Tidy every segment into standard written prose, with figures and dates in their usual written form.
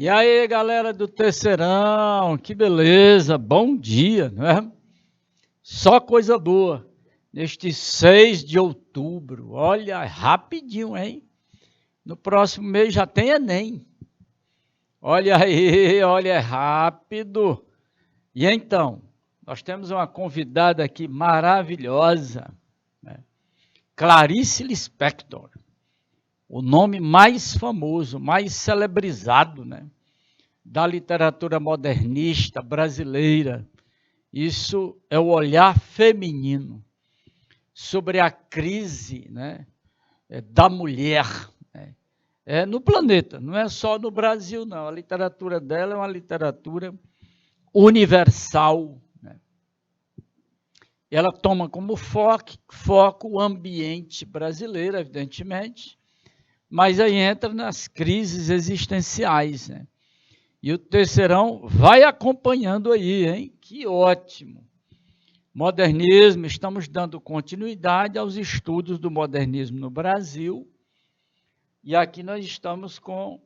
E aí, galera do Terceirão, que beleza, bom dia, né? Só coisa boa. Neste 6 de outubro, olha, rapidinho, hein? No próximo mês já tem Enem. Olha aí, olha, é rápido. E então, nós temos uma convidada aqui maravilhosa, né? Clarice Lispector, o nome mais famoso, mais celebrizado, né? Da literatura modernista brasileira. Isso é o olhar feminino sobre a crise, né, da mulher, né, no planeta, não é só no Brasil, não. A literatura dela é uma literatura universal, né. Ela toma como foco o ambiente brasileiro, evidentemente, mas aí entra nas crises existenciais, né. E o Terceirão vai acompanhando aí, hein? Que ótimo! Modernismo, estamos dando continuidade aos estudos do modernismo no Brasil. E aqui nós estamos com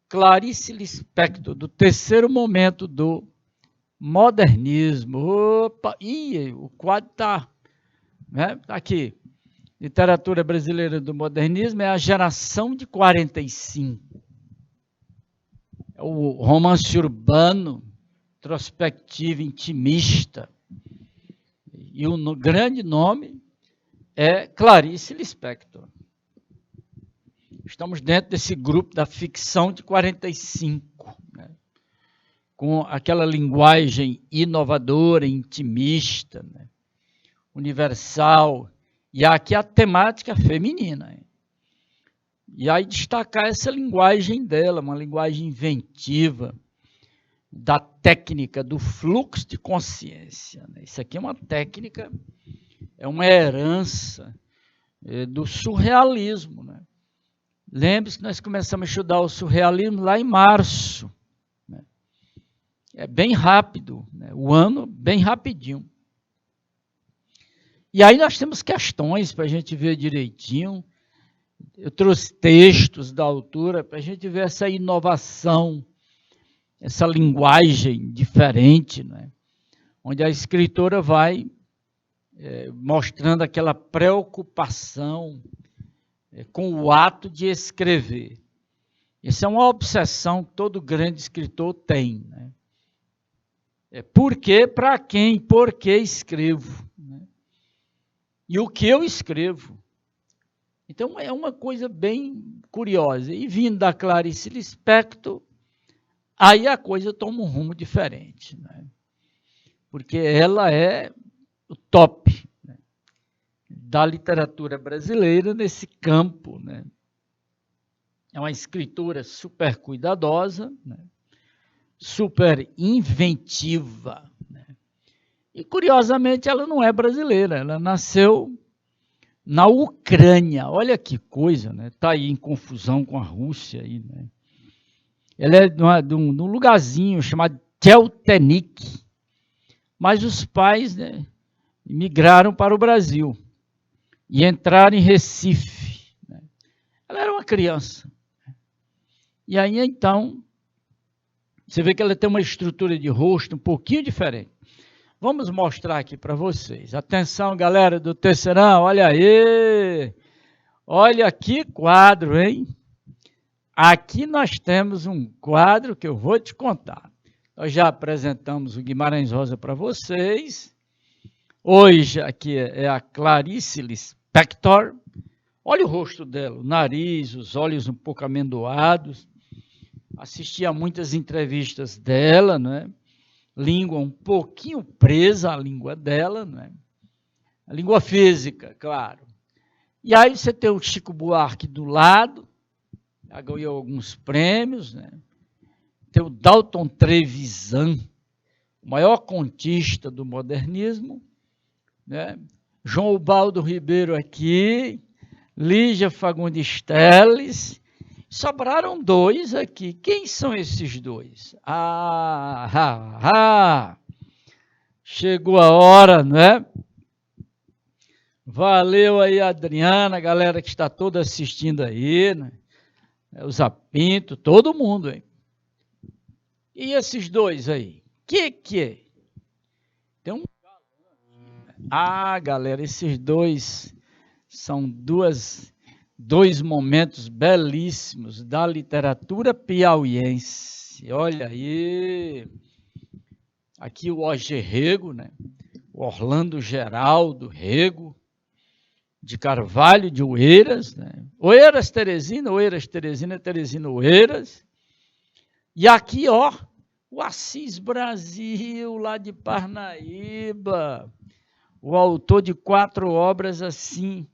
Clarice Lispector, do terceiro momento do modernismo. Opa! Ih, o quadro está, né? Aqui. Literatura brasileira do modernismo é a geração de 45. É o romance urbano, introspectivo, intimista. E o grande nome é Clarice Lispector. Estamos dentro desse grupo da ficção de 45, né? Com aquela linguagem inovadora, intimista, né? Universal, e aqui a temática feminina. Hein? E aí destacar essa linguagem dela, uma linguagem inventiva, da técnica do fluxo de consciência. Né? Isso aqui é uma técnica, é uma herança do surrealismo. Né? Lembre-se que nós começamos a estudar o surrealismo lá em março. Né? É bem rápido, né? O ano bem rapidinho. E aí nós temos questões para a gente ver direitinho. Eu trouxe textos da autora para a gente ver essa inovação, essa linguagem diferente, né? Onde a escritora vai mostrando aquela preocupação com o ato de escrever. Essa é uma obsessão que todo grande escritor tem. Né? Por quê, para quem, por que escrevo? Né? E o que eu escrevo? Então, é uma coisa bem curiosa. E vindo da Clarice Lispector, aí a coisa toma um rumo diferente. Né? Porque ela é o top, né, da literatura brasileira nesse campo. Né? É uma escritora super cuidadosa, né? Super inventiva. Né? E, curiosamente, ela não é brasileira, ela nasceu na Ucrânia. Olha que coisa, né? Está aí em confusão com a Rússia. Aí, né? Ela é de um lugarzinho chamado Teltenik, mas os pais, né, migraram para o Brasil e entraram em Recife. Né? Ela era uma criança. E aí, então, você vê que ela tem uma estrutura de rosto um pouquinho diferente. Vamos mostrar aqui para vocês. Atenção, galera do Terceirão, olha aí! Olha que quadro, hein? Aqui nós temos um quadro que eu vou te contar. Nós já apresentamos o Guimarães Rosa para vocês. Hoje aqui é a Clarice Lispector. Olha o rosto dela, o nariz, os olhos um pouco amendoados. Assisti a muitas entrevistas dela, né? Língua um pouquinho presa, a língua dela, né? A língua física, claro. E aí você tem o Chico Buarque do lado, já ganhou alguns prêmios, né? Tem o Dalton Trevisan, o maior contista do modernismo, né? João Ubaldo Ribeiro aqui, Lígia Fagundes Telles, sobraram dois aqui. Quem são esses dois? Chegou a hora, né? Valeu aí, Adriana, a galera que está toda assistindo aí, né? O Zapinto, todo mundo, hein? E esses dois aí? Que é? Tem um... Ah, galera, esses dois são dois momentos belíssimos da literatura piauiense. Olha aí, aqui o Roger Rego, né? O Orlando Geraldo Rego, de Carvalho de Oeiras, né? Oeiras Teresina, Teresina Oeiras. E aqui, ó, o Assis Brasil, lá de Parnaíba, o autor de 4 obras assim,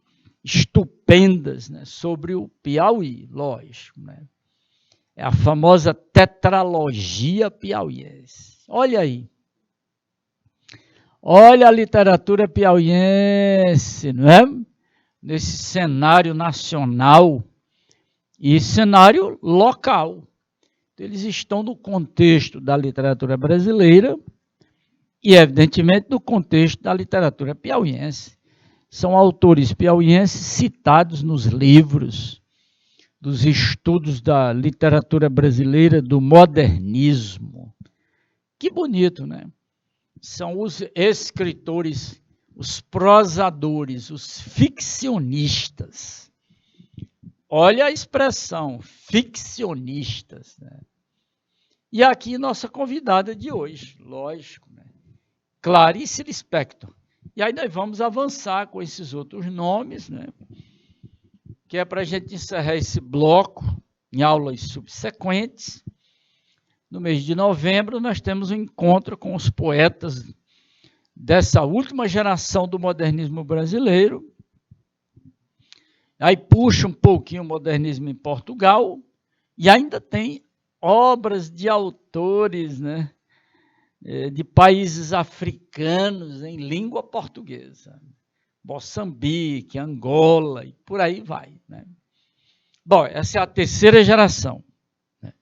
estupendas, né, sobre o Piauí, lógico, né? É a famosa tetralogia piauiense. Olha aí. Olha a literatura piauiense, não é? Nesse cenário nacional e cenário local. Eles estão no contexto da literatura brasileira e, evidentemente, no contexto da literatura piauiense. São autores piauienses citados nos livros dos estudos da literatura brasileira, do modernismo. Que bonito, né? São os escritores, os prosadores, os ficcionistas. Olha a expressão, ficcionistas, né? E aqui nossa convidada de hoje, lógico, né? Clarice Lispector. E aí nós vamos avançar com esses outros nomes, né? Que é para a gente encerrar esse bloco em aulas subsequentes. No mês de novembro, nós temos um encontro com os poetas dessa última geração do modernismo brasileiro. Aí puxa um pouquinho o modernismo em Portugal e ainda tem obras de autores, né, de países africanos em língua portuguesa. Moçambique, Angola e por aí vai, né? Bom, essa é a terceira geração. Né?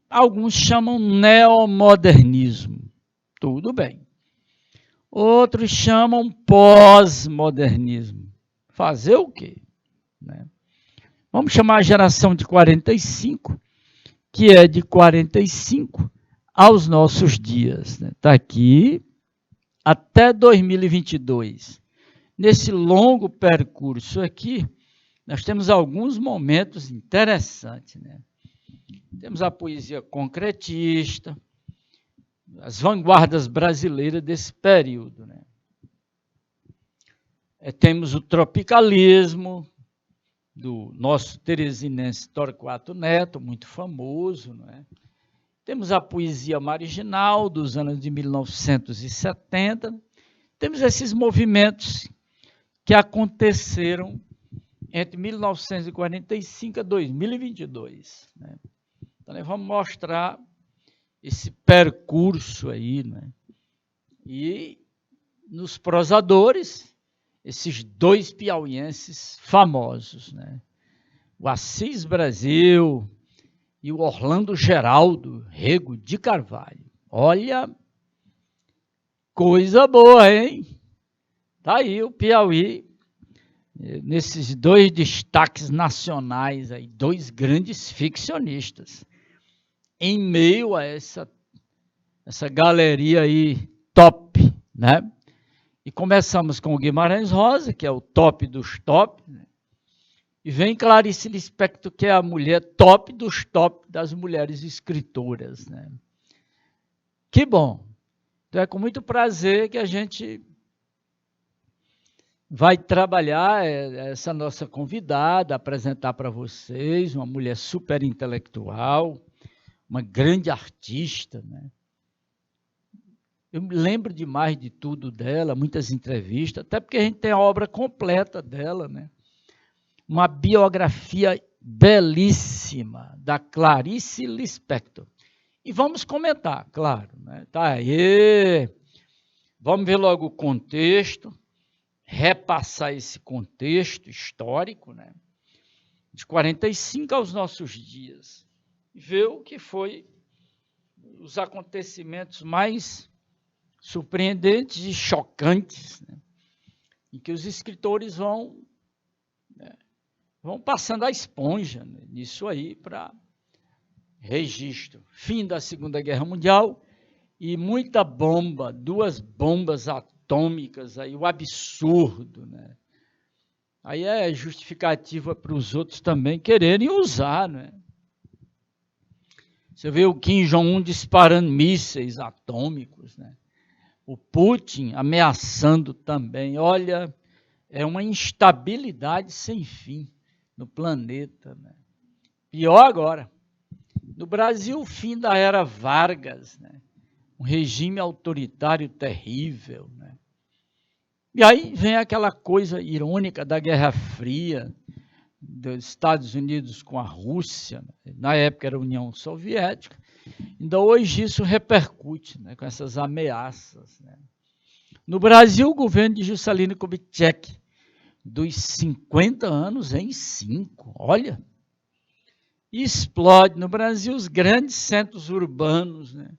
Alguns chamam neomodernismo. Tudo bem. Outros chamam pós-modernismo. Fazer o quê? Né? Vamos chamar a geração de 45, que é de 45 aos nossos dias. Está aqui até 2022. Nesse longo percurso aqui, nós temos alguns momentos interessantes. Né? Temos a poesia concretista, as vanguardas brasileiras desse período. Né? Temos o tropicalismo, do nosso teresinense Torquato Neto, muito famoso. Não é? Temos a poesia marginal dos anos de 1970. Temos esses movimentos que aconteceram entre 1945 a 2022. Né? Então, nós vamos mostrar esse percurso aí. Né? E nos prosadores, esses dois piauienses famosos, né? O Assis Brasil e o Orlando Geraldo Rego de Carvalho. Olha, coisa boa, hein? Tá aí o Piauí, nesses dois destaques nacionais, aí, dois grandes ficcionistas, em meio a essa galeria aí top, né? E começamos com o Guimarães Rosa, que é o top dos top, né? E vem Clarice Lispector, que é a mulher top dos top das mulheres escritoras. Né? Que bom! Então é com muito prazer que a gente vai trabalhar essa nossa convidada, apresentar para vocês uma mulher super intelectual, uma grande artista, né? Eu me lembro demais de tudo dela, muitas entrevistas, até porque a gente tem a obra completa dela, né? Uma biografia belíssima da Clarice Lispector. E vamos comentar, claro. Né? Tá aí. Vamos ver logo o contexto, repassar esse contexto histórico, né? De 45 aos nossos dias. Ver o que foi os acontecimentos mais surpreendentes e chocantes, né? Em que os escritores vão passando a esponja, né, nisso aí para registro. Fim da Segunda Guerra Mundial e muita bomba, 2 bombas atômicas, aí o absurdo, né? Aí é justificativa para os outros também quererem usar, né? Você vê o Kim Jong-un disparando mísseis atômicos, né? O Putin ameaçando também. Olha, é uma instabilidade sem fim no planeta, né? Pior agora. No Brasil, o fim da era Vargas, né? Um regime autoritário terrível, né? E aí vem aquela coisa irônica da Guerra Fria, dos Estados Unidos com a Rússia, né? Na época era a União Soviética, ainda hoje isso repercute, né, com essas ameaças, né? No Brasil, o governo de Juscelino Kubitschek, dos 50 anos em 5, olha, explode no Brasil os grandes centros urbanos, né?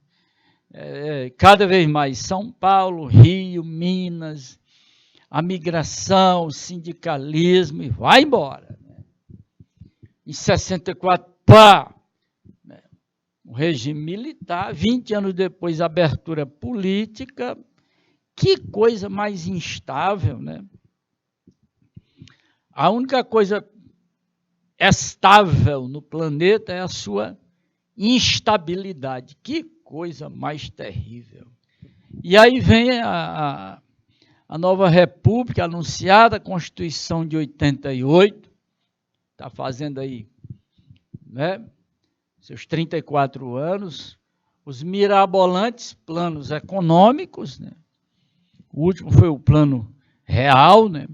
Cada vez mais São Paulo, Rio, Minas, a migração, o sindicalismo, e vai embora. Né? Em 64, pá! Né? O regime militar, 20 anos depois, a abertura política, que coisa mais instável, né? A única coisa estável no planeta é a sua instabilidade. Que coisa mais terrível. E aí vem a nova república anunciada, a Constituição de 88, está fazendo aí, né, seus 34 anos, os mirabolantes planos econômicos, né? O último foi o plano real, né?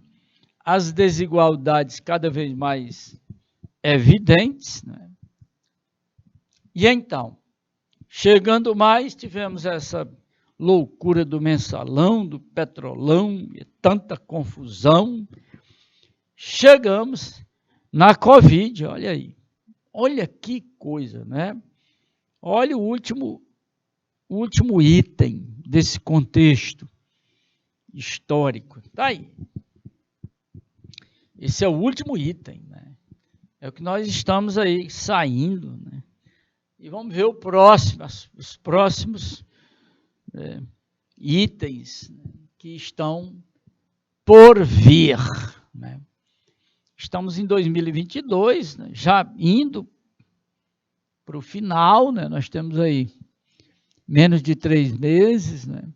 As desigualdades cada vez mais evidentes, né? E então, chegando mais, tivemos essa loucura do mensalão, do petrolão, e tanta confusão. Chegamos na Covid, olha aí. Olha que coisa, né? Olha o último item desse contexto histórico. Está aí. Esse é o último item, né? É o que nós estamos aí saindo, né? E vamos ver os próximos itens, né, que estão por vir, né? Estamos em 2022, né, já indo para o final, né? Nós temos aí menos de 3 meses, né?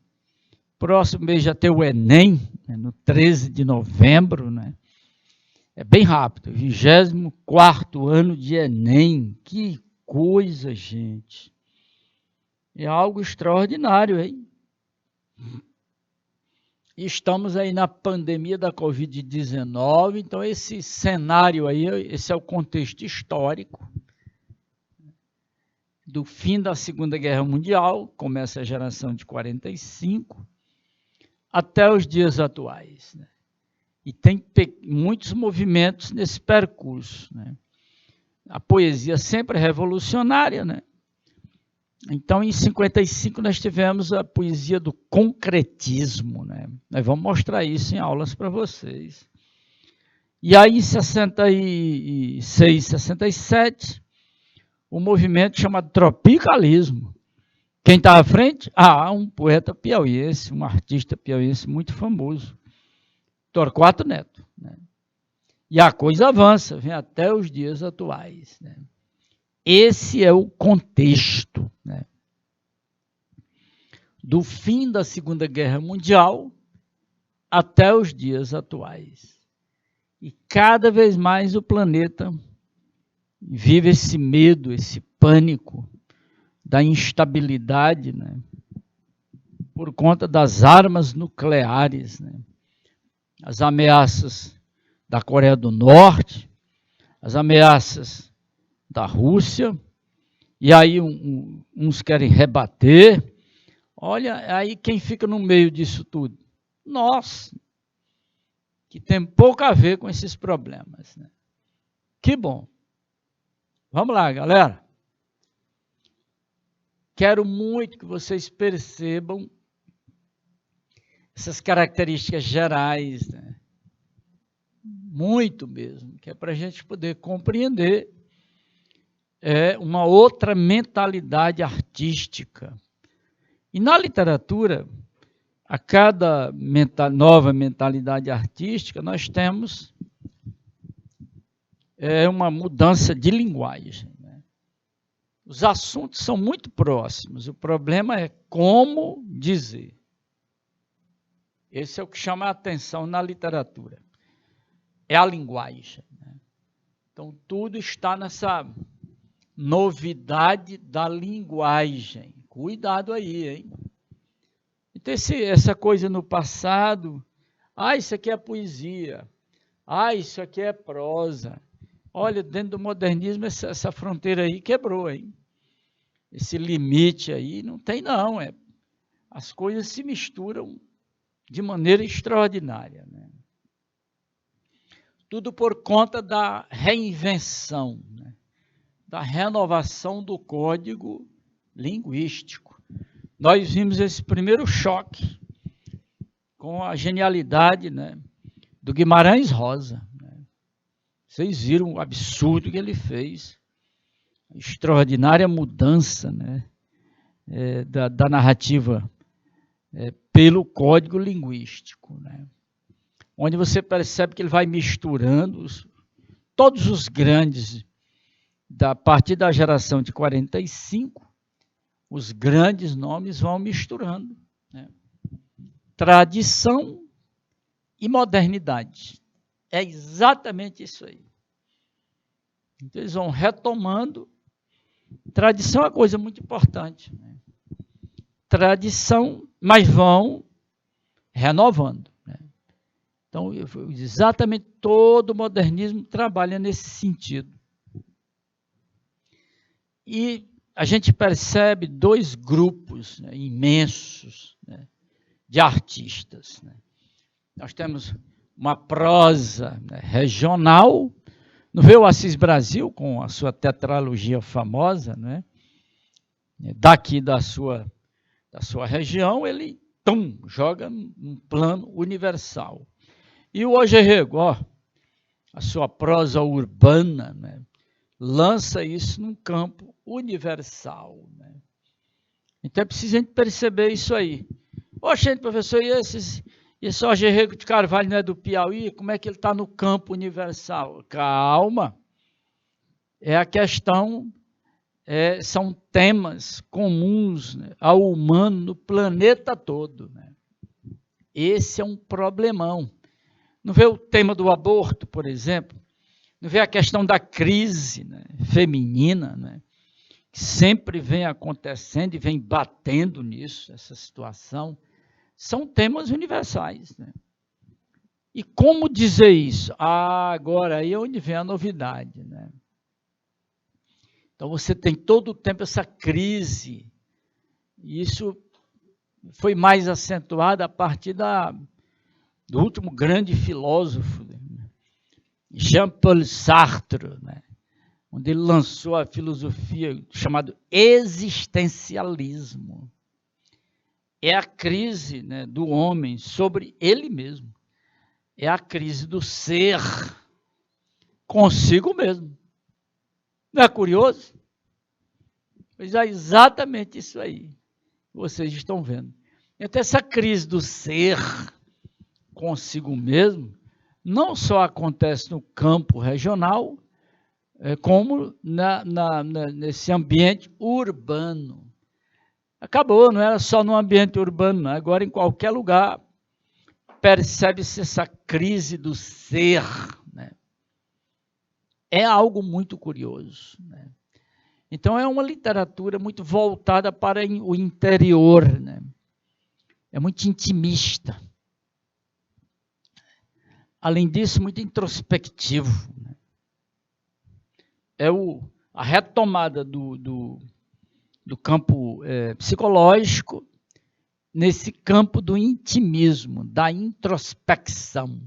Próximo mês já tem o Enem, né, no 13 de novembro, né? É bem rápido, 24º ano de Enem, que coisa, gente. É algo extraordinário, hein? Estamos aí na pandemia da Covid-19, então esse cenário aí, esse é o contexto histórico do fim da Segunda Guerra Mundial, começa a geração de 45, até os dias atuais, né? E tem muitos movimentos nesse percurso, né? A poesia sempre é revolucionária, né? Então, em 55, nós tivemos a poesia do concretismo, né? Nós vamos mostrar isso em aulas para vocês. E aí, em 66, 67, o movimento chamado tropicalismo. Quem está à frente? Um poeta piauiense, um artista piauiense muito famoso, Torquato Neto, né? E a coisa avança, vem até os dias atuais, né? Esse é o contexto, né, do fim da Segunda Guerra Mundial até os dias atuais. E cada vez mais o planeta vive esse medo, esse pânico da instabilidade, né, por conta das armas nucleares, né, as ameaças da Coreia do Norte, as ameaças da Rússia, e aí uns querem rebater. Olha, aí quem fica no meio disso tudo? Nós, que tem pouco a ver com esses problemas, né? Que bom. Vamos lá, galera. Quero muito que vocês percebam essas características gerais, né? Muito mesmo, que é para a gente poder compreender é uma outra mentalidade artística. E na literatura, a cada nova mentalidade artística, nós temos uma mudança de linguagem. Né? Os assuntos são muito próximos, o problema é como dizer. Esse é o que chama a atenção na literatura. É a linguagem. Né? Então, tudo está nessa novidade da linguagem. Cuidado aí, hein? Então, essa coisa no passado, isso aqui é poesia, isso aqui é prosa. Olha, dentro do modernismo, essa fronteira aí quebrou, hein? Esse limite aí não tem, não. As coisas se misturam de maneira extraordinária. Né? Tudo por conta da reinvenção, né? Da renovação do código linguístico. Nós vimos esse primeiro choque com a genialidade, né, do Guimarães Rosa. Né? Vocês viram o absurdo que ele fez, a extraordinária mudança, né, da narrativa pelo código linguístico, né? Onde você percebe que ele vai misturando todos os grandes, a partir da geração de 45, os grandes nomes vão misturando. Né? Tradição e modernidade. É exatamente isso aí. Então, eles vão retomando. Tradição é uma coisa muito importante. Né? Tradição, mas vão renovando. Né? Então, exatamente todo o modernismo trabalha nesse sentido. E a gente percebe dois grupos, né, imensos, né, de artistas. Né? Nós temos uma prosa, né, regional. Não vê o Assis Brasil com a sua tetralogia famosa, né? Daqui da sua região, ele joga num plano universal. E o Ogerrego, a sua prosa urbana, né, lança isso num campo universal. Né? Então é preciso a gente perceber isso aí. Gente, professor, e esse Ogerrego de Carvalho não é do Piauí? Como é que ele está no campo universal? Calma. É a questão, são temas comuns, né, ao humano no planeta todo. Né? Esse é um problemão. Não vê o tema do aborto, por exemplo? Não vê a questão da crise, né, feminina, né, que sempre vem acontecendo e vem batendo nisso, essa situação? São temas universais. Né? E como dizer isso? Agora aí é onde vem a novidade. Né? Então você tem todo o tempo essa crise. E isso foi mais acentuado a partir do último grande filósofo, Jean-Paul Sartre, né? Onde ele lançou a filosofia chamada existencialismo. É a crise, né, do homem sobre ele mesmo. É a crise do ser consigo mesmo. Não é curioso? Pois é exatamente isso aí que vocês estão vendo. Então, essa crise do ser consigo mesmo não só acontece no campo regional, como nesse ambiente urbano. Acabou, não era só no ambiente urbano, não. Agora em qualquer lugar percebe-se essa crise do ser. Né? É algo muito curioso. Né? Então é uma literatura muito voltada para o interior. Né? É muito intimista. Além disso, muito introspectivo. Né? É a retomada do campo psicológico nesse campo do intimismo, da introspecção.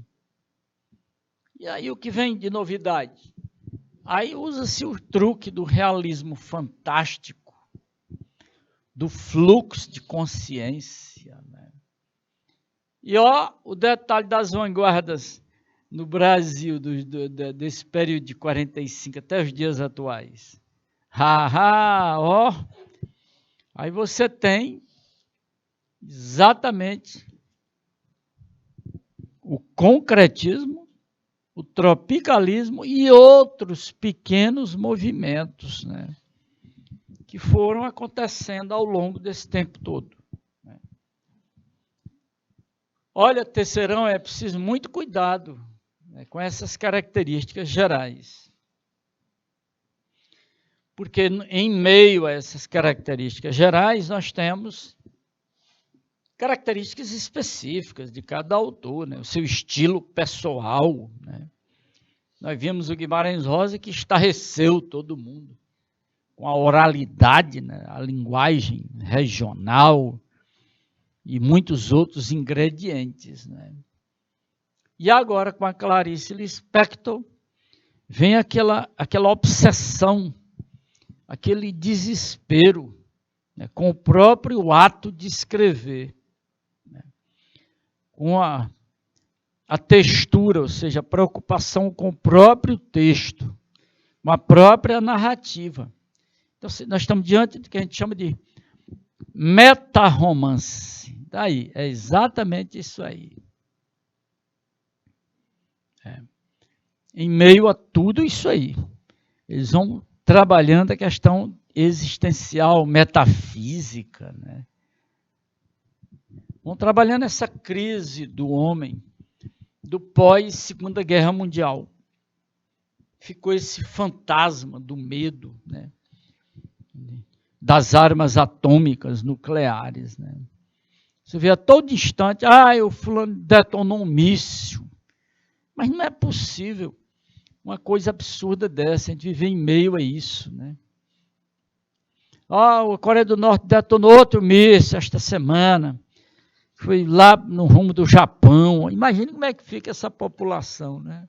E aí o que vem de novidade? Aí usa-se o truque do realismo fantástico, do fluxo de consciência. Né? E o detalhe das vanguardas no Brasil, desse período de 45 até os dias atuais. Ó. Aí você tem exatamente o concretismo, o tropicalismo e outros pequenos movimentos, né, que foram acontecendo ao longo desse tempo todo. Né. Olha, Terceirão, é preciso muito cuidado, né, com essas características gerais. Porque em meio a essas características gerais, nós temos características específicas de cada autor, né? O seu estilo pessoal. Né? Nós vimos o Guimarães Rosa que estarreceu todo mundo com a oralidade, né? A linguagem regional e muitos outros ingredientes. Né? E agora, com a Clarice Lispector, vem aquela obsessão, aquele desespero, né? Com o próprio ato de escrever. Com a textura, ou seja, a preocupação com o próprio texto, com a própria narrativa. Então, nós estamos diante do que a gente chama de metarromance. Daí, é exatamente isso aí. Em meio a tudo isso aí, eles vão trabalhando a questão existencial, metafísica, né? Vão trabalhando essa crise do homem, do pós-Segunda Guerra Mundial. Ficou esse fantasma do medo, né? Das armas atômicas nucleares. Né? Você vê a todo instante, o fulano detonou um míssil. Mas não é possível uma coisa absurda dessa, a gente viver em meio a isso. Né? A Coreia do Norte detonou outro míssil esta semana. Foi lá no rumo do Japão. Imagine como é que fica essa população, né?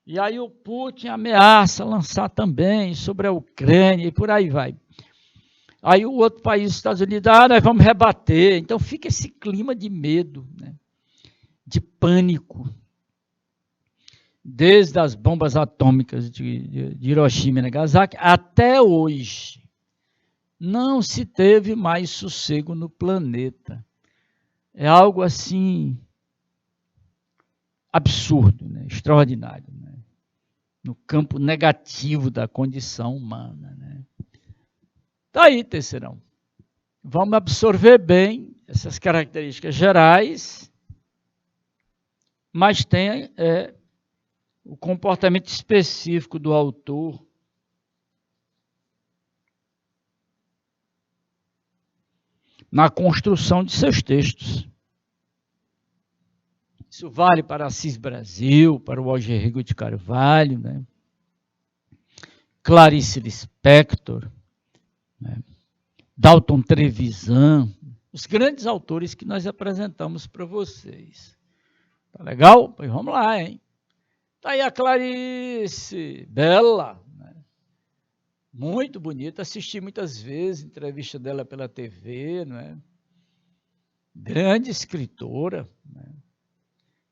E aí o Putin ameaça lançar também sobre a Ucrânia e por aí vai. Aí o outro país, os Estados Unidos, nós vamos rebater. Então fica esse clima de medo, né? De pânico. Desde as bombas atômicas de Hiroshima e Nagasaki até hoje. Não se teve mais sossego no planeta. É algo assim absurdo, né? Extraordinário, né? No campo negativo da condição humana. Né? Tá aí, Terceirão. Vamos absorver bem essas características gerais, mas tem o comportamento específico do autor na construção de seus textos. Isso vale para Assis Brasil, para o Algerrigo de Carvalho, né? Clarice Lispector, né? Dalton Trevisan, os grandes autores que nós apresentamos para vocês. Tá legal? Pois vamos lá, hein? Tá aí a Clarice, bela, né? Muito bonita, assisti muitas vezes entrevista dela pela TV, não é? Grande escritora, né?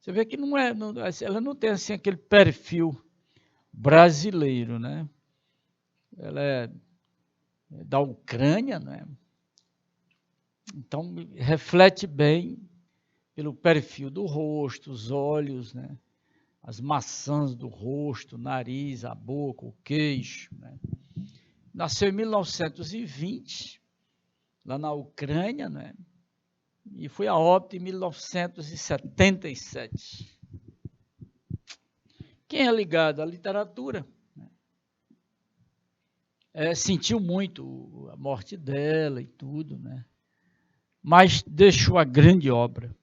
Você vê que ela não tem assim aquele perfil brasileiro, né? Ela é da Ucrânia, né? Então reflete bem pelo perfil do rosto, os olhos, né? As maçãs do rosto, o nariz, a boca, o queixo, né? Nasceu em 1920, lá na Ucrânia, né? E foi a óbito em 1977. Quem é ligado à literatura, né? Sentiu muito a morte dela e tudo, né? Mas deixou a grande obra.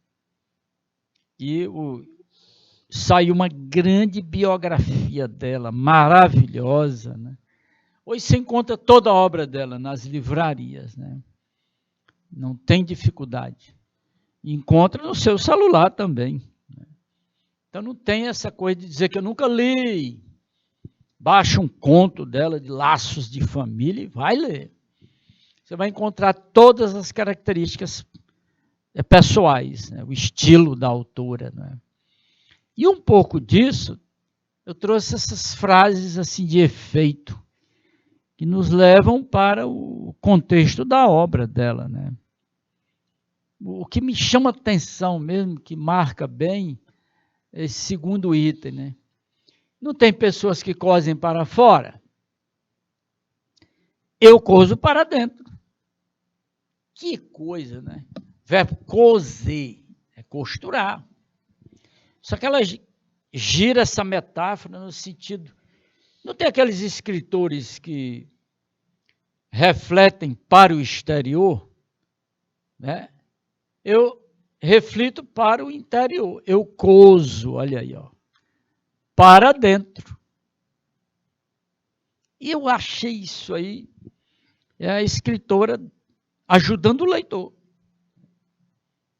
E saiu uma grande biografia dela, maravilhosa, né? Hoje você encontra toda a obra dela nas livrarias, né? Não tem dificuldade. Encontra no seu celular também. Né? Então não tem essa coisa de dizer que eu nunca li. Baixa um conto dela de Laços de Família e vai ler. Você vai encontrar todas as características pessoais, né? O estilo da autora. Né? E um pouco disso eu trouxe essas frases assim de efeito, que nos levam para o contexto da obra dela, né? O que me chama a atenção mesmo, que marca bem, é esse segundo item, né? Não tem pessoas que cosem para fora? Eu coso para dentro. Que coisa, né? Verbo coser, é costurar. Só que ela gira essa metáfora no sentido... Não tem aqueles escritores que refletem para o exterior, né? Eu reflito para o interior. Eu coso, olha aí, ó, para dentro. E eu achei isso aí, é a escritora ajudando o leitor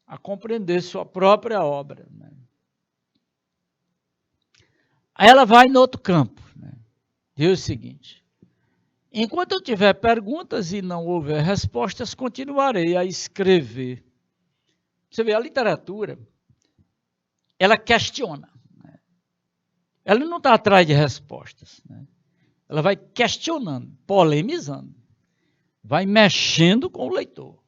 a compreender sua própria obra, né? Aí ela vai no outro campo, né? Diz o seguinte: enquanto eu tiver perguntas e não houver respostas, continuarei a escrever. Você vê, a literatura, ela questiona, né? Ela não está atrás de respostas, né? Ela vai questionando, polemizando, vai mexendo com o leitor.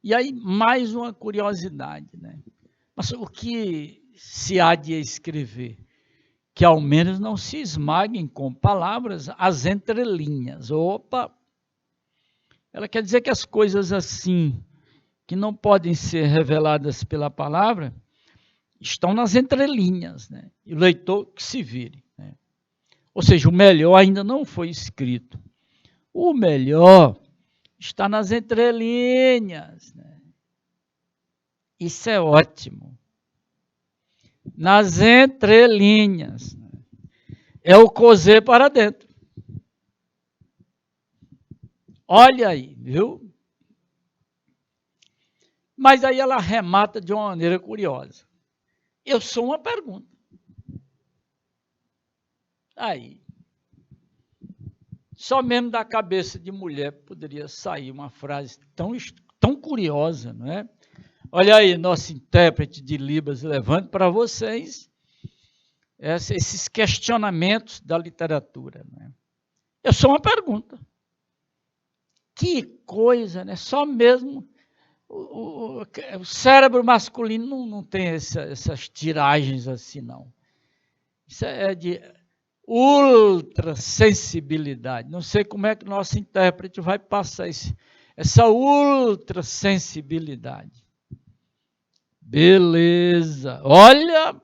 E aí, mais uma curiosidade, né? Mas o que se há de escrever? Que ao menos não se esmaguem com palavras as entrelinhas. Opa! Ela quer dizer que as coisas assim, que não podem ser reveladas pela palavra, estão nas entrelinhas, né? E o leitor que se vire, né? Ou seja, o melhor ainda não foi escrito. O melhor está nas entrelinhas, né? Isso é ótimo. Nas entrelinhas. É o coser para dentro. Olha aí, viu? Mas aí ela remata de uma maneira curiosa. Eu sou uma pergunta. Aí, só mesmo da cabeça de mulher poderia sair uma frase tão curiosa, não é? Olha aí, nosso intérprete de Libras levando para vocês esses questionamentos da literatura, né? Eu sou uma pergunta. Que coisa, né? Só mesmo o cérebro masculino não tem essas tiragens assim, não. Isso é de ultra sensibilidade. Não sei como é que o nosso intérprete vai passar essa ultra sensibilidade. Beleza. Olha,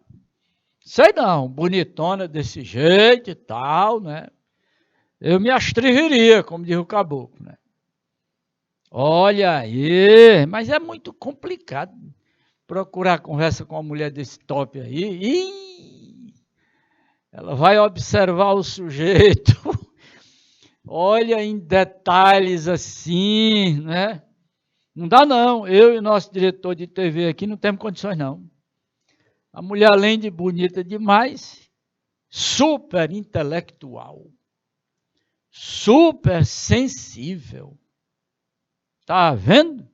sei não, bonitona desse jeito e tal, né? Eu me astriveria, como diz o caboclo, né? Olha aí, mas é muito complicado procurar conversa com uma mulher desse top aí. Ih, ela vai observar o sujeito, olha em detalhes assim, né? Não dá não, eu e o nosso diretor de TV aqui não temos condições não. A mulher, além de bonita demais, super intelectual, super sensível. Tá vendo?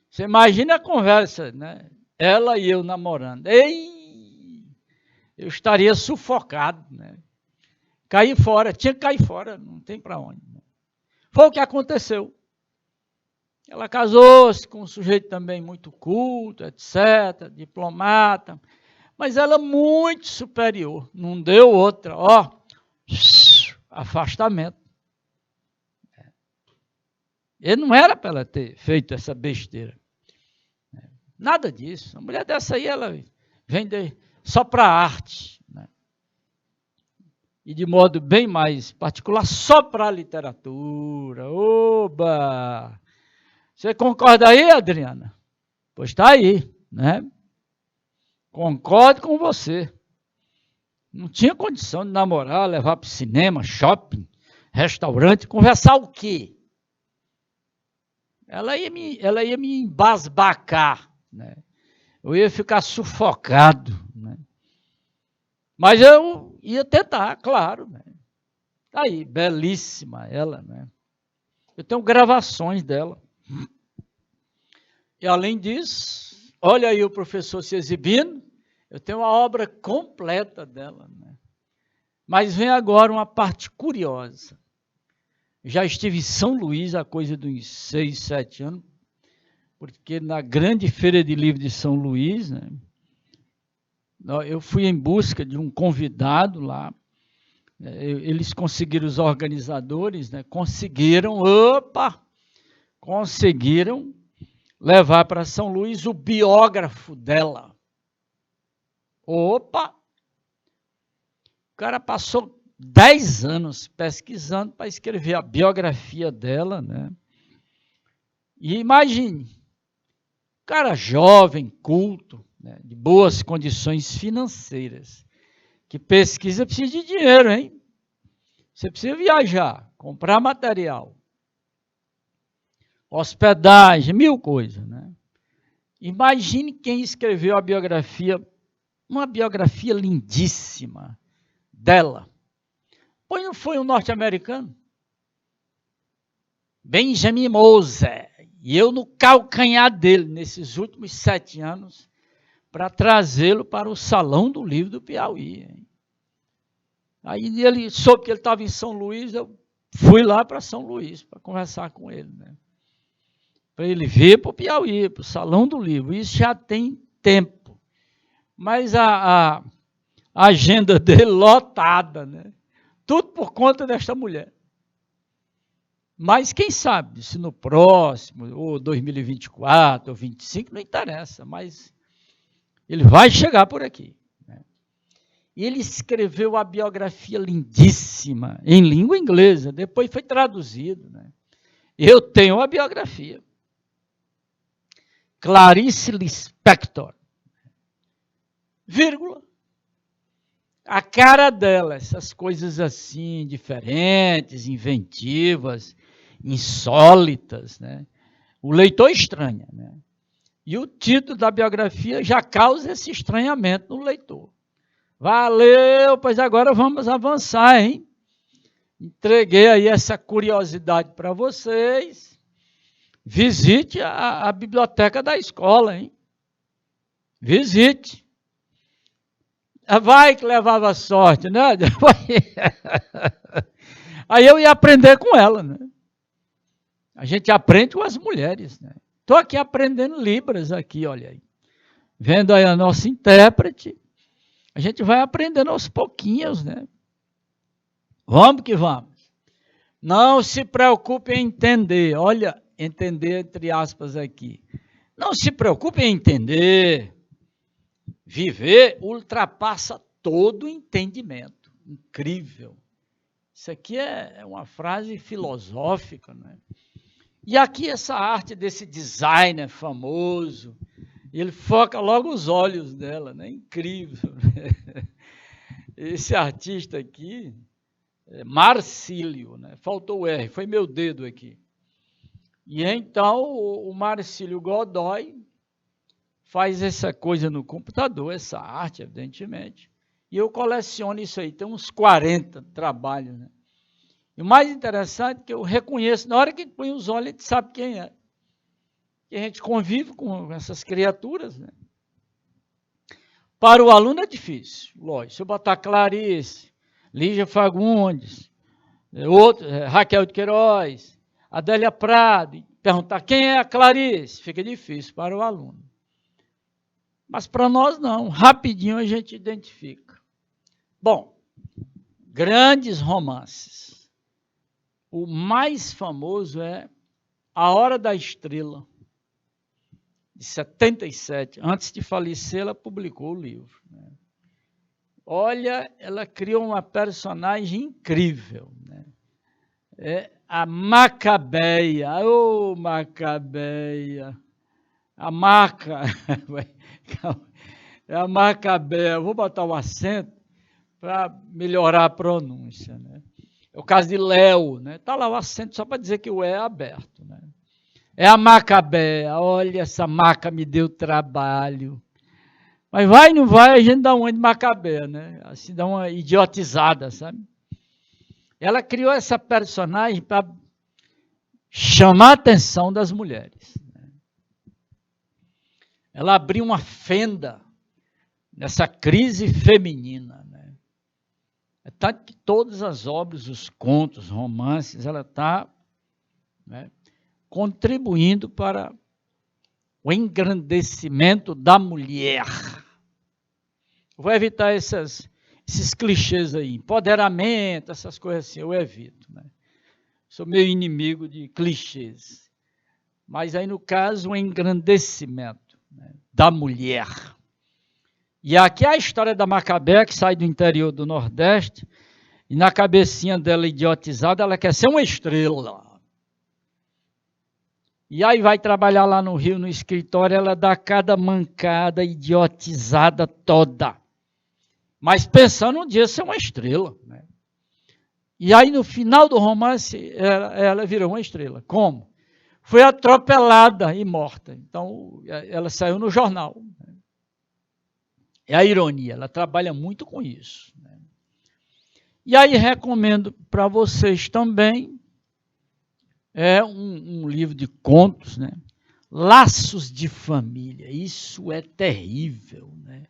Você imagina a conversa, né? Ela e eu namorando. Ei, eu estaria sufocado, né? Caí fora, tinha que cair fora, não tem para onde. Foi o que aconteceu. Ela casou-se com um sujeito também muito culto, etc., diplomata, mas ela muito superior, não deu outra, ó, afastamento. Ele não era para ela ter feito essa besteira. Nada disso. A mulher dessa aí, ela vem só para a arte, né? E de modo bem mais particular, só para a literatura. Oba! Você concorda aí, Adriana? Pois está aí, né? Concordo com você. Não tinha condição de namorar, levar para o cinema, shopping, restaurante, conversar o quê? Ela ia me embasbacar, né? Eu ia ficar sufocado, né? Mas eu ia tentar, claro, né? Tá aí, belíssima ela, né? Eu tenho gravações dela. E além disso, Olha aí o professor se exibindo. Eu tenho uma obra completa dela, né? Mas vem agora uma parte curiosa. Já estive em São Luís há coisa de uns 6, 7 anos, porque na grande feira de livro de São Luís, né, eu fui em busca de um convidado lá. Eles conseguiram, os organizadores, né, conseguiram levar para São Luís o biógrafo dela. Opa! O cara passou 10 anos pesquisando para escrever a biografia dela, né? E imagine, cara jovem, culto, né, de boas condições financeiras, que pesquisa precisa de dinheiro, hein? Você precisa viajar, comprar material, hospedagem, 1000 coisas, né? Imagine quem escreveu a biografia, uma biografia lindíssima dela. Pois não foi um norte-americano? Benjamin Moser. E eu no calcanhar dele, nesses últimos 7 anos, para trazê-lo para o Salão do Livro do Piauí. Hein? Aí ele soube que ele estava em São Luís, eu fui lá para São Luís para conversar com ele, né? Para ele vir para o Piauí, para o Salão do Livro. Isso já tem tempo. Mas a agenda dele lotada, né? Tudo por conta desta mulher. Mas quem sabe, se no próximo, ou 2024, ou 2025, não interessa, mas ele vai chegar por aqui. Né? E ele escreveu a biografia lindíssima, em língua inglesa, depois foi traduzido. Né? Eu tenho a biografia. Clarice Lispector, vírgula. A cara dela, essas coisas assim, diferentes, inventivas, insólitas, né? O leitor estranha, né? E o título da biografia já causa esse estranhamento no leitor. Valeu, pois agora vamos avançar, hein? Entreguei aí essa curiosidade para vocês. Visite a biblioteca da escola, hein? Visite. Vai que levava sorte, né? Aí eu ia aprender com ela, né? A gente aprende com as mulheres, né? Estou aqui aprendendo Libras aqui, olha aí. Vendo aí a nossa intérprete, a gente vai aprendendo aos pouquinhos, né? Vamos que vamos. Não se preocupe em entender, olha, entender entre aspas aqui. Não se preocupe em entender. Viver ultrapassa todo entendimento. Incrível. Isso aqui é uma frase filosófica, né? E aqui essa arte desse designer famoso, ele foca logo os olhos dela, né? Incrível. Né? Esse artista aqui, Marcílio, né? Faltou o R, foi meu dedo aqui. E então o Marcílio Godoy faz essa coisa no computador, essa arte, evidentemente. E eu coleciono isso aí, tem uns 40 trabalhos. Né? E o mais interessante é que eu reconheço, na hora que põe os olhos, a gente sabe quem é. E a gente convive com essas criaturas. Né? Para o aluno é difícil, lógico. Se eu botar Clarice, Lígia Fagundes, Raquel de Queiroz, Adélia Prado, e perguntar quem é a Clarice, fica difícil para o aluno. Mas para nós não, rapidinho a gente identifica. Bom, grandes romances. O mais famoso é A Hora da Estrela, de 77. Antes de falecer, ela publicou o livro. Né? Olha, ela criou uma personagem incrível. Né? É a Macabeia. Ô, Macabeia. A Maca... É a Macabeia. Vou botar um acento para melhorar a pronúncia. Né? É o caso de Léo. Está lá o acento só para dizer que o E é aberto. Né? É a Macabeia. Olha, essa maca me deu trabalho. Mas vai ou não vai, a gente dá uma de Macabeia. Né? Assim, dá uma idiotizada, sabe? Ela criou essa personagem para chamar a atenção das mulheres. ela abriu uma fenda nessa crise feminina, né? Tanto que todas as obras, os contos, romances, ela está, né, contribuindo para o engrandecimento da mulher. Vou evitar esses clichês aí, empoderamento, essas coisas assim, eu evito, né? Sou meio inimigo de clichês. Mas aí, no caso, o engrandecimento, né, da mulher. E aqui é a história da Macabé, que sai do interior do Nordeste, e na cabecinha dela idiotizada, ela quer ser uma estrela. E aí vai trabalhar lá no Rio, no escritório, ela dá cada mancada idiotizada toda. Mas pensando um dia ser uma estrela, né? E aí no final do romance, ela virou uma estrela. Como? Foi atropelada e morta. Então, ela saiu no jornal. É a ironia, ela trabalha muito com isso. E aí recomendo para vocês também, um livro de contos, né? Laços de Família. Isso é terrível, né?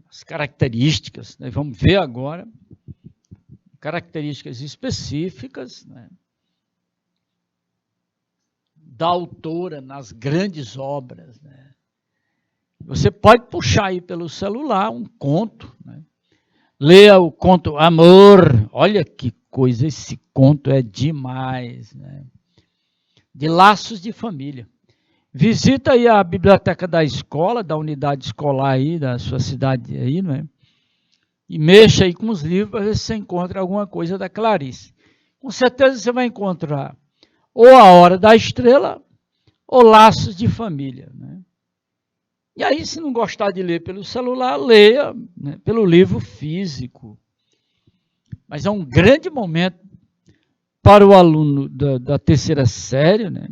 As características, né? Vamos ver agora, características específicas, né, da autora nas grandes obras, né? Você pode puxar aí pelo celular um conto, né? Leia o conto Amor, olha que coisa, esse conto é demais, né? De Laços de Família. Visita aí a biblioteca da escola, da unidade escolar aí, da sua cidade aí, né? E mexa aí com os livros para ver se você encontra alguma coisa da Clarice. Com certeza você vai encontrar ou A Hora da Estrela ou Laços de Família, né? E aí, se não gostar de ler pelo celular, leia, né, pelo livro físico. Mas é um grande momento para o aluno da terceira série, né,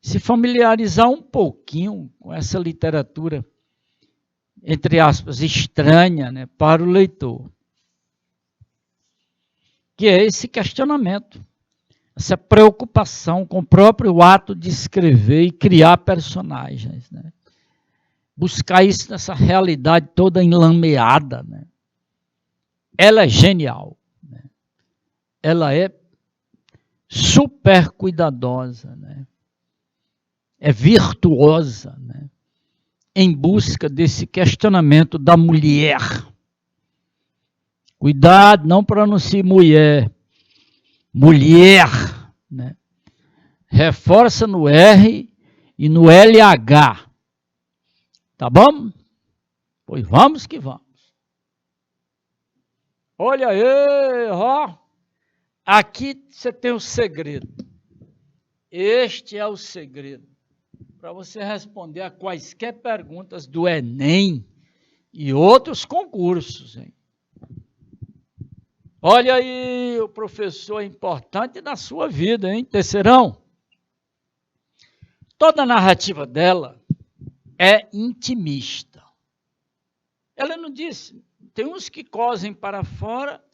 se familiarizar um pouquinho com essa literatura, entre aspas, estranha, né, para o leitor. Que é esse questionamento, essa preocupação com o próprio ato de escrever e criar personagens, né? Buscar isso nessa realidade toda enlameada, né? Ela é genial, né? Ela é super cuidadosa, né? É virtuosa, né? Em busca desse questionamento da mulher. Cuidado, não pronuncie mulher, mulher, né? Reforça no R e no LH. Tá bom? Pois vamos que vamos. Olha aí, ó. Aqui você tem o segredo. Este é o segredo. Para você responder a quaisquer perguntas do Enem e outros concursos, hein? Olha aí, o professor importante na sua vida, hein, terceirão? Toda a narrativa dela é intimista. Ela não disse, tem uns que cosem para fora,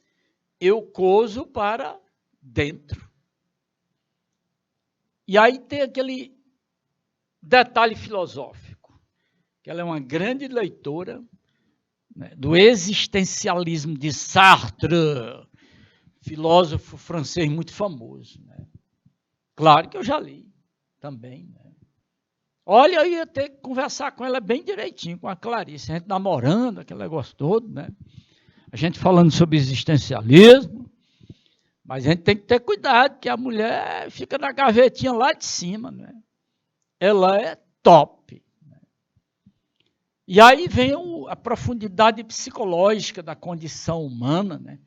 eu coso para dentro. E aí tem aquele detalhe filosófico, que ela é uma grande leitora, né, do existencialismo de Sartre, filósofo francês muito famoso, né? Claro que eu já li também, né? Olha, eu ia ter que conversar com ela bem direitinho, com a Clarice, a gente namorando, aquele negócio todo, né? A gente falando sobre existencialismo, mas a gente tem que ter cuidado, que a mulher fica na gavetinha lá de cima, né? Ela é top. Né? E aí vem a profundidade psicológica da condição humana, né?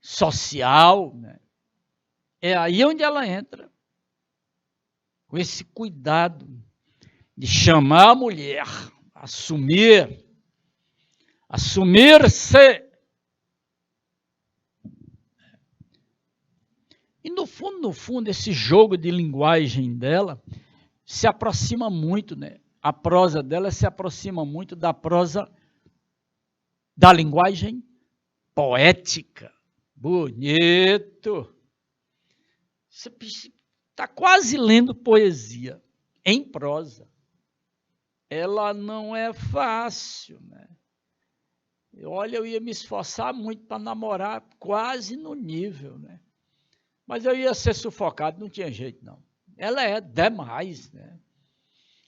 Social, né? É aí onde ela entra, com esse cuidado de chamar a mulher, assumir-se. E no fundo, esse jogo de linguagem dela se aproxima muito, né? A prosa dela se aproxima muito da prosa da linguagem poética. Bonito. Você está quase lendo poesia em prosa. ela não é fácil, né? Olha, eu ia me esforçar muito para namorar quase no nível, né? Mas eu ia ser sufocado, não tinha jeito, não. Ela é demais, né?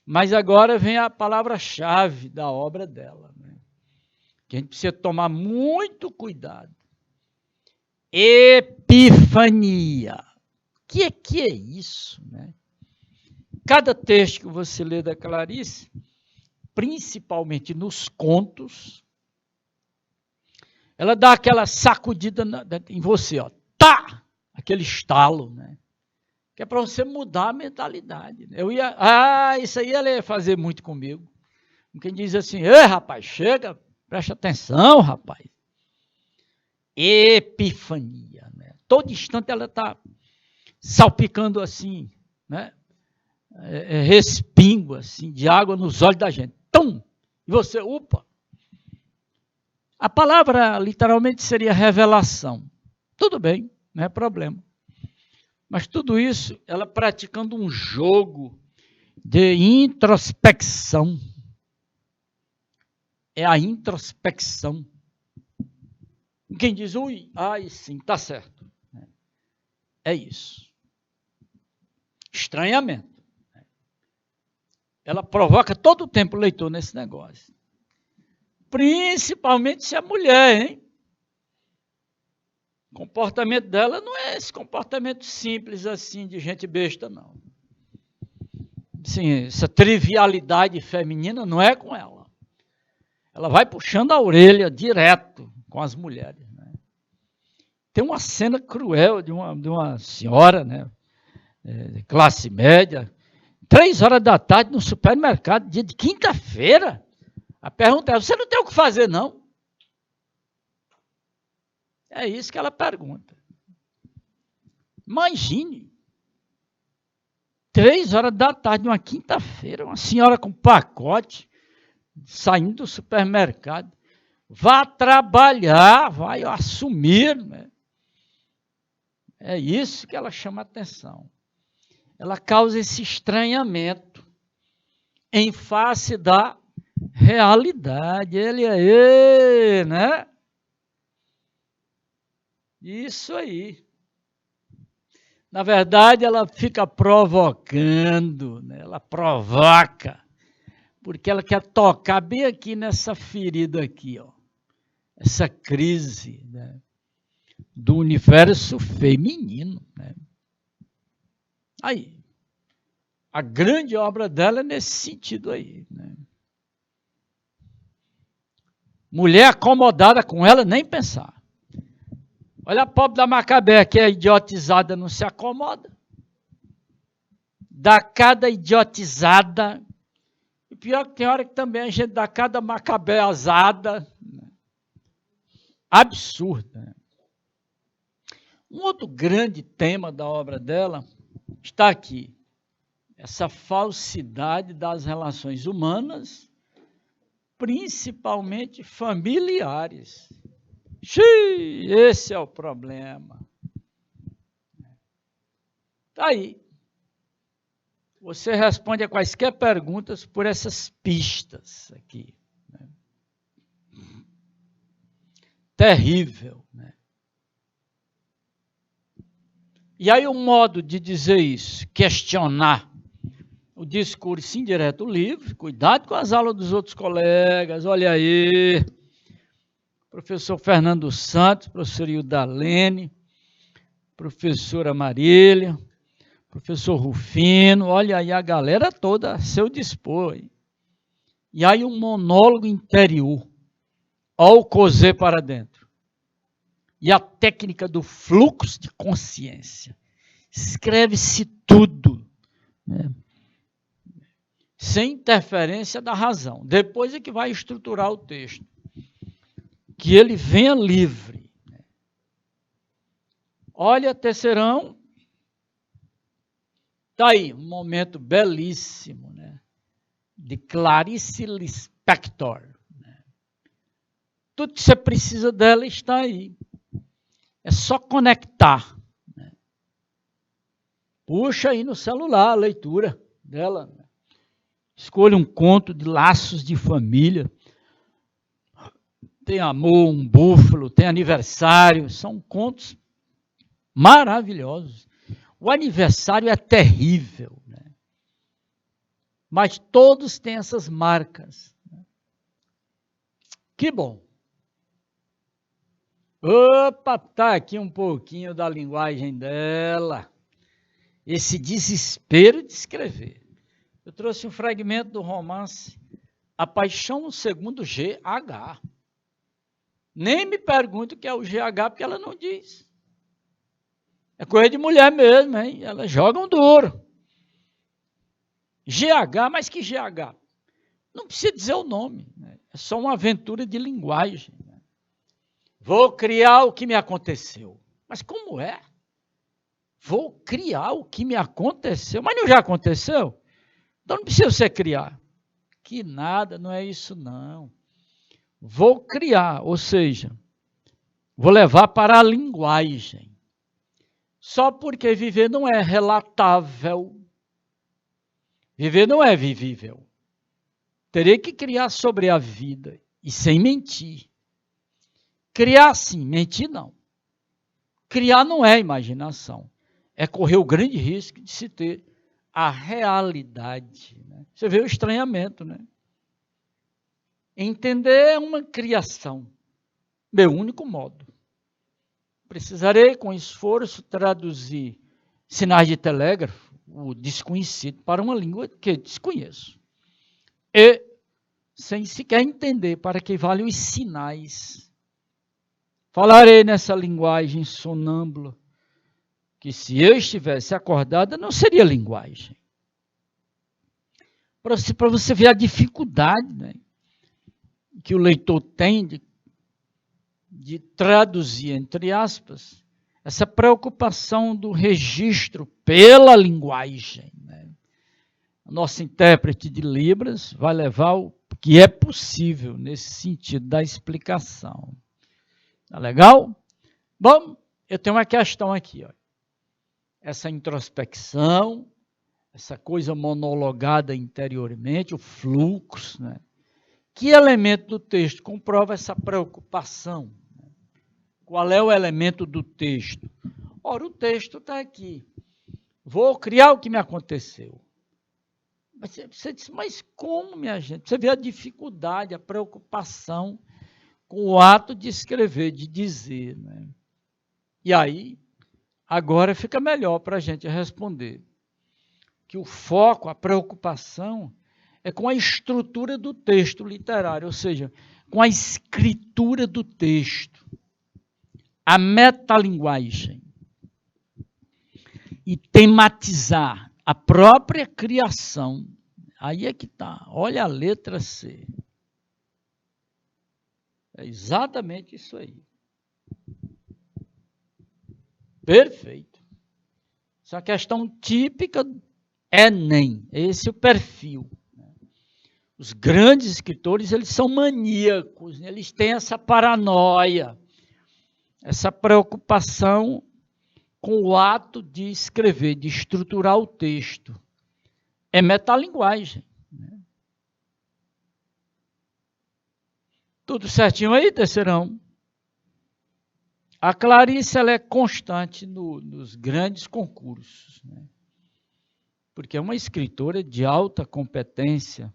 Mas agora vem a palavra-chave da obra dela, né? Que a gente precisa tomar muito cuidado. Epifania. Que é isso, né? Cada texto que você lê da Clarice, principalmente nos contos, ela dá aquela sacudida em você, ó, tá! Aquele estalo, né? Que é para você mudar a mentalidade. Isso aí ela ia fazer muito comigo. Quem diz assim, ei, rapaz, chega, presta atenção, rapaz. Epifania, né? Todo instante ela está salpicando assim, né? Respingo assim, de água nos olhos da gente. Tum! E você, upa! A palavra literalmente seria revelação. Tudo bem, não é problema. Mas tudo isso, ela praticando um jogo de introspecção. É a introspecção. Quem diz, ui, ai sim, tá certo. É isso. Estranhamento. Ela provoca todo o tempo o leitor nesse negócio. Principalmente se é mulher, hein? O comportamento dela não é esse comportamento simples assim de gente besta, não. Sim, essa trivialidade feminina não é com ela. Ela vai puxando a orelha direto com as mulheres. Né? Tem uma cena cruel de uma senhora, né, de classe média, 3 horas da tarde no supermercado, dia de quinta-feira. A pergunta é, você não tem o que fazer, não? É isso que ela pergunta. Imagine, 3 horas da tarde, uma quinta-feira, uma senhora com pacote, saindo do supermercado, vá trabalhar, vai assumir. Né? É isso que ela chama a atenção. Ela causa esse estranhamento em face da realidade. Ele é, né? Isso aí. Na verdade, ela fica provocando, né? Ela provoca, porque ela quer tocar bem aqui nessa ferida aqui, ó. Essa crise, né? Do universo feminino, né? Aí, a grande obra dela é nesse sentido aí, né? Mulher acomodada com ela, nem pensar. Olha a pobre da Macabé, que é idiotizada, não se acomoda. Dá cada idiotizada. E pior que tem hora que também a gente dá cada macabéazada. Absurda. Um outro grande tema da obra dela está aqui. Essa falsidade das relações humanas, principalmente familiares. Xiii, esse é o problema. Está aí. Você responde a quaisquer perguntas por essas pistas aqui. Né? Terrível. Né? E aí o modo de dizer isso, questionar o discurso indireto livre, cuidado com as aulas dos outros colegas, olha aí, professor Fernando Santos, professor Ildalene, professora Marília, professor Rufino, olha aí a galera toda a seu dispor. E aí um monólogo interior, ao cozer para dentro. E a técnica do fluxo de consciência. Escreve-se tudo, né? Sem interferência da razão. Depois é que vai estruturar o texto. Que ele venha livre. Olha, Terceirão, está aí, um momento belíssimo, né? De Clarice Lispector. Né? Tudo que você precisa dela está aí. É só conectar. Né? Puxa aí no celular a leitura dela. Né? Escolha um conto de laços de família. Tem amor, um búfalo, tem aniversário. São contos maravilhosos. O aniversário é terrível, né? Mas todos têm essas marcas. Que bom. Opa, tá aqui um pouquinho da linguagem dela. Esse desespero de escrever. Eu trouxe um fragmento do romance A Paixão segundo GH. Nem me pergunto o que é o GH, porque ela não diz. É coisa de mulher mesmo, hein? Elas jogam duro. GH, mas que GH? Não precisa dizer o nome, né? É só uma aventura de linguagem. Né? Vou criar o que me aconteceu. Mas como é? Vou criar o que me aconteceu. Mas não já aconteceu? Então não precisa você criar. Que nada, não é isso não. Vou criar, ou seja, vou levar para a linguagem. Só porque viver não é relatável. Viver não é vivível. Terei que criar sobre a vida e sem mentir. Criar sim, mentir não. Criar não é imaginação. É correr o grande risco de se ter a realidade. Né? Você vê o estranhamento, né? Entender é uma criação. Meu único modo. Precisarei, com esforço, traduzir sinais de telégrafo, o desconhecido, para uma língua que desconheço. E, sem sequer entender para que valem os sinais, falarei nessa linguagem sonâmbula, que se eu estivesse acordada, não seria linguagem. Para você ver a dificuldade, né, que o leitor tem de traduzir, entre aspas, essa preocupação do registro pela linguagem. Né? O nosso intérprete de Libras vai levar o que é possível nesse sentido da explicação. Tá legal? Bom, eu tenho uma questão aqui. Ó. Essa introspecção, essa coisa monologada interiormente, o fluxo, né? Que elemento do texto comprova essa preocupação? Qual é o elemento do texto? Ora, o texto está aqui. Vou criar o que me aconteceu. Você disse, mas como, minha gente? Você vê a dificuldade, a preocupação com o ato de escrever, de dizer. Né? E aí, agora fica melhor para a gente responder. Que o foco, a preocupação, é com a estrutura do texto literário, ou seja, com a escritura do texto. A metalinguagem e tematizar a própria criação. Aí é que está. Olha a letra C. É exatamente isso aí. Perfeito. Essa questão típica do Enem. Esse é o perfil. Os grandes escritores, eles são maníacos. Eles têm essa paranoia. Essa preocupação com o ato de escrever, de estruturar o texto. É metalinguagem. Né? Tudo certinho aí, terceirão? A Clarice ela é constante nos grandes concursos. Né? Porque é uma escritora de alta competência,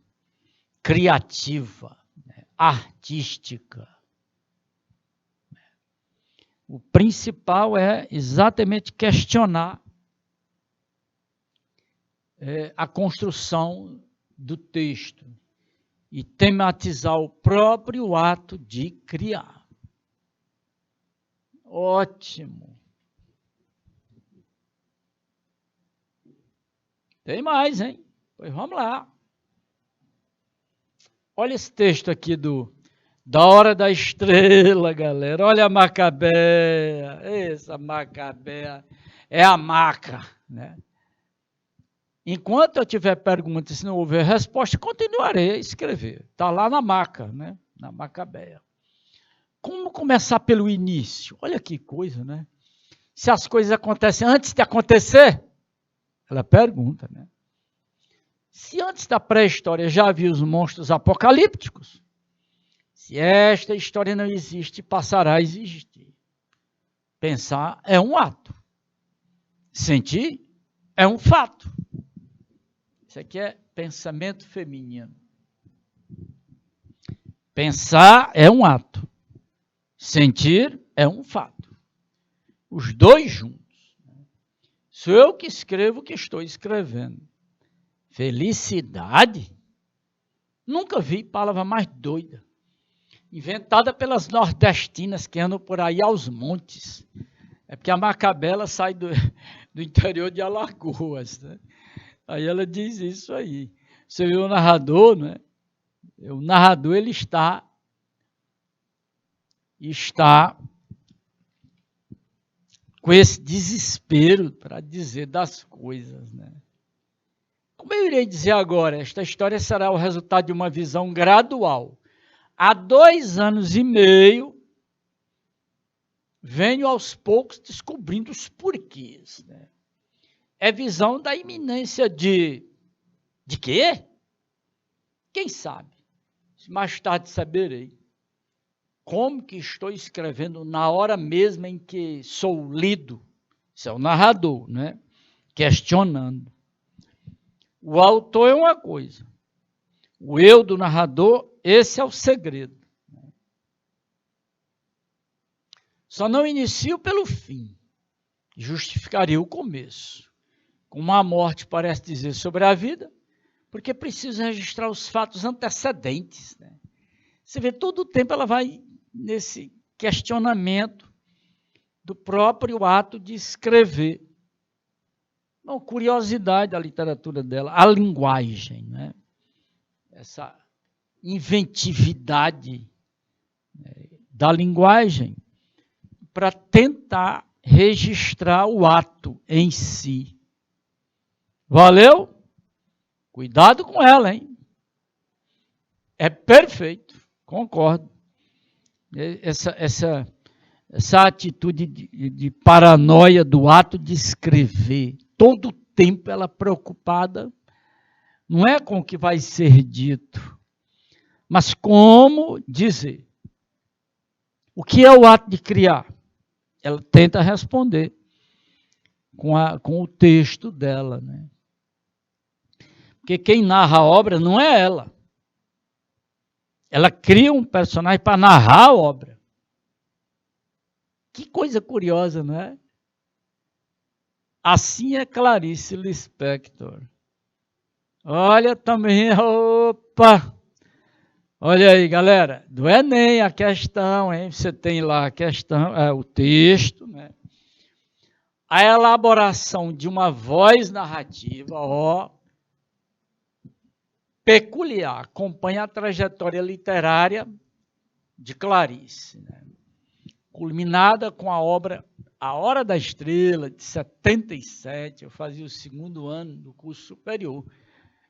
criativa, né? Artística. O principal é exatamente questionar a construção do texto e tematizar o próprio ato de criar. Ótimo. Tem mais, hein? Pois vamos lá. Olha esse texto aqui da Hora da Estrela, galera. Olha a Macabéa. Essa Macabéa é a maca, né? Enquanto eu tiver perguntas, se não houver resposta, continuarei a escrever. Está lá na maca, né? Na Macabéa. Como começar pelo início? Olha que coisa, né? Se as coisas acontecem antes de acontecer, ela pergunta, né? Se antes da pré-história já havia os monstros apocalípticos, se esta história não existe, passará a existir. Pensar é um ato. Sentir é um fato. Isso aqui é pensamento feminino. Pensar é um ato. Sentir é um fato. Os dois juntos. Sou eu que escrevo o que estou escrevendo. Felicidade? Nunca vi palavra mais doida. Inventada pelas nordestinas que andam por aí aos montes. É porque a Macabela sai do interior de Alagoas, né? Aí ela diz isso aí. Você viu o narrador, né? O narrador, ele está com esse desespero para dizer das coisas, né? Como eu irei dizer agora, esta história será o resultado de uma visão gradual. Há 2 anos e meio, venho aos poucos descobrindo os porquês, né? É visão da iminência de quê? Quem sabe? Mais tarde saberei. Como que estou escrevendo na hora mesma em que sou lido? Isso é o narrador, né? Questionando. O autor é uma coisa. O eu do narrador, esse é o segredo. Só não inicio pelo fim. Justificaria o começo. Como a morte parece dizer sobre a vida, porque preciso registrar os fatos antecedentes, né? Você vê, todo o tempo ela vai nesse questionamento do próprio ato de escrever. Uma curiosidade da literatura dela, a linguagem, né? Essa inventividade, né, da linguagem para tentar registrar o ato em si. Valeu? Cuidado com ela, hein? É perfeito, concordo. Essa atitude de paranoia do ato de escrever, todo o tempo ela preocupada, não é com o que vai ser dito, mas como dizer. O que é o ato de criar? Ela tenta responder com o texto dela, né? Porque quem narra a obra não é ela. Ela cria um personagem para narrar a obra. Que coisa curiosa, não é? Assim é Clarice Lispector. Olha também, opa! Olha aí, galera, do Enem a questão, hein? Você tem lá a questão, o texto, né? A elaboração de uma voz narrativa, peculiar, acompanha a trajetória literária de Clarice, né? Culminada com a obra A Hora da Estrela, de 77, eu fazia o 2º ano do curso superior,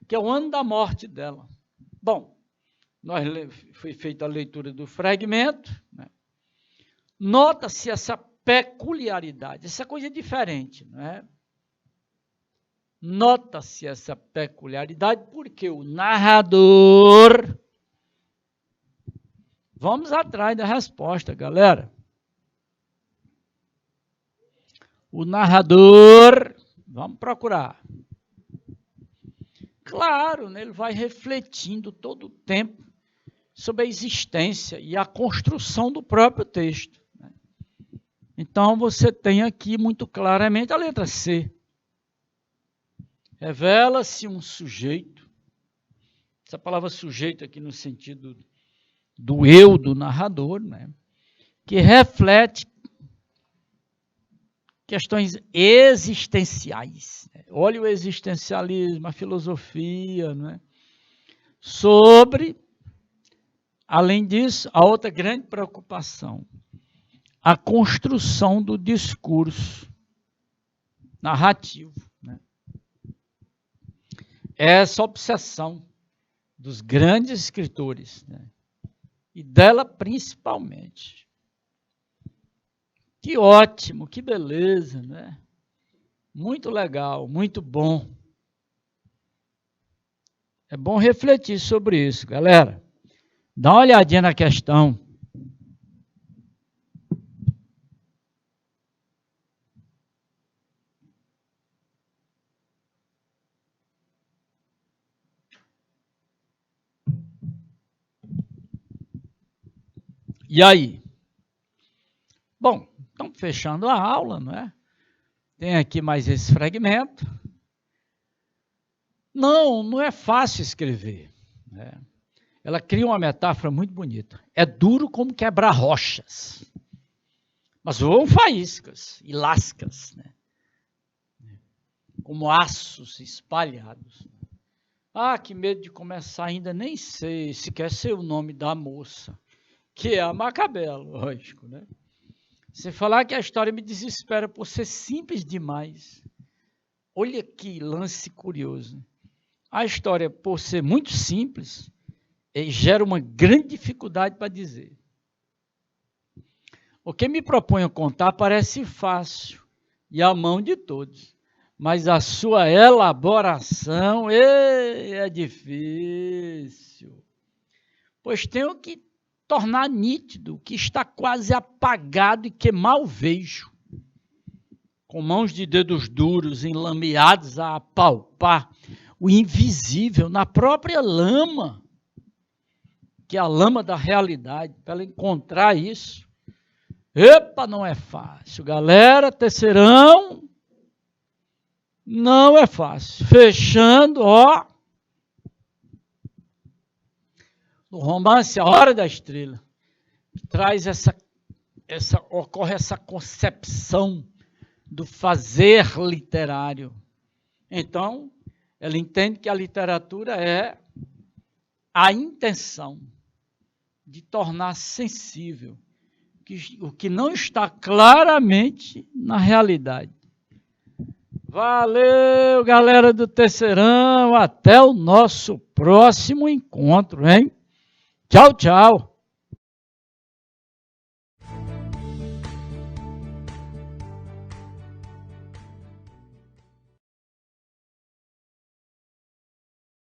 que é o ano da morte dela. Bom, foi feita a leitura do fragmento, né? Nota-se essa peculiaridade, essa coisa diferente, não é? Nota-se essa peculiaridade porque o narrador... Vamos atrás da resposta, galera. O narrador... Vamos procurar. Claro, né, ele vai refletindo todo o tempo sobre a existência e a construção do próprio texto, né? Então, você tem aqui muito claramente a letra C. Revela-se um sujeito, essa palavra sujeito aqui no sentido do eu do narrador, né, que reflete questões existenciais. Olha o existencialismo, a filosofia, né, sobre, além disso, a outra grande preocupação, a construção do discurso narrativo. Essa obsessão dos grandes escritores, né? E dela principalmente. Que ótimo, que beleza, né? Muito legal, muito bom. É bom refletir sobre isso, galera. Dá uma olhadinha na questão. E aí? Bom, estamos fechando a aula, não é? Tem aqui mais esse fragmento. Não é fácil escrever, né? Ela cria uma metáfora muito bonita. É duro como quebrar rochas, mas voam faíscas e lascas, né? Como aços espalhados. Ah, que medo de começar, ainda nem sei se quer ser o nome da moça, que é a Macabé, lógico, né? Se falar que a história me desespera por ser simples demais. Olha que lance curioso. A história, por ser muito simples, gera uma grande dificuldade para dizer. O que me proponho contar parece fácil e à mão de todos, mas a sua elaboração é difícil, pois tenho que tornar nítido o que está quase apagado e que mal vejo, com mãos de dedos duros enlameados a apalpar o invisível na própria lama, que é a lama da realidade. Para ela encontrar isso, epa, não é fácil, galera, terceirão, não é fácil. Fechando, ó, no romance A Hora da Estrela, traz ocorre essa concepção do fazer literário. Então, ela entende que a literatura é a intenção de tornar sensível o que não está claramente na realidade. Valeu, galera do Terceirão, até o nosso próximo encontro, hein? Tchau, tchau.